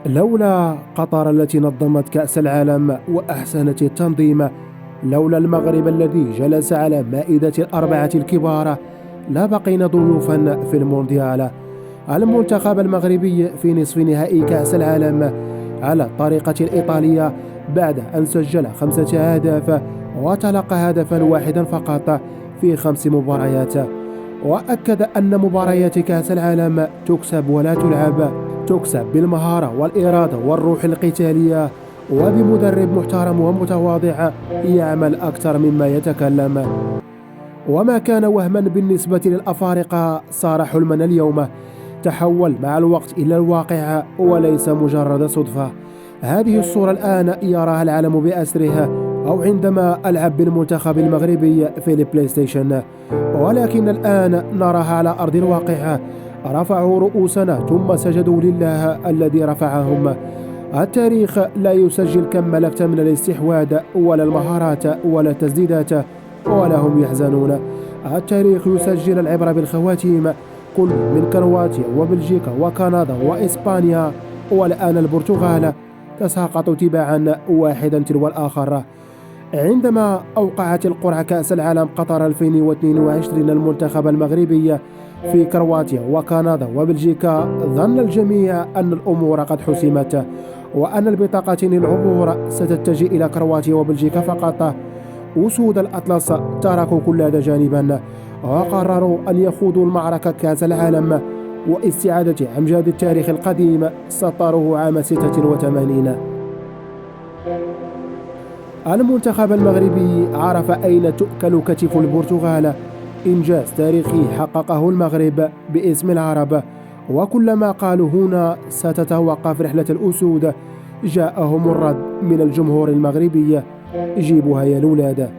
لولا قطر التي نظمت كأس العالم وأحسنت التنظيم، لولا المغرب الذي جلس على مائدة الأربعة الكبار، لا بقينا ضيوفا في المونديال. المنتخب المغربي في نصف نهائي كأس العالم على الطريقة الإيطالية بعد أن سجل 5 أهداف وتلقى هدفا واحدا فقط في 5 مباريات، وأكد أن مباريات كأس العالم تكسب ولا تلعب، تكسب بالمهارة والإرادة والروح القتالية، وبمدرب محترم ومتواضع يعمل أكثر مما يتكلم. وما كان وهما بالنسبة للأفارقة صار حلما اليوم، تحول مع الوقت إلى الواقع وليس مجرد صدفة. هذه الصورة الآن يراها العالم بأسرها، أو عندما ألعب بالمنتخب المغربي في البلاي ستيشن، ولكن الآن نراها على أرض الواقع. رفعوا رؤوسنا ثم سجدوا لله الذي رفعهم. التاريخ لا يسجل كم ملكت من الاستحواذ ولا المهارات ولا التسديدات ولا هم يحزنون. التاريخ يسجل العبرة بالخواتيم، كل من كرواتيا وبلجيكا وكندا وإسبانيا والآن البرتغال تساقط تباعا واحدا تلو الآخر. عندما أوقعت القرعة كأس العالم قطر 2022 المنتخب المغربي في كرواتيا وكندا وبلجيكا، ظن الجميع أن الأمور قد حسمت وأن البطاقتين للعبور ستتجه إلى كرواتيا وبلجيكا فقط. أسود الأطلس تركوا كل هذا جانبا وقرروا أن يخوضوا المعركة كأس العالم واستعادة أمجاد التاريخ القديم سطروه عام 86. المنتخب المغربي عرف أين تؤكل كتف البرتغال، إنجاز تاريخي حققه المغرب باسم العرب. وكلما قالوا هنا ستتوقف رحلة الأسود، جاءهم الرد من الجمهور المغربي: جيبوها يا الولاد.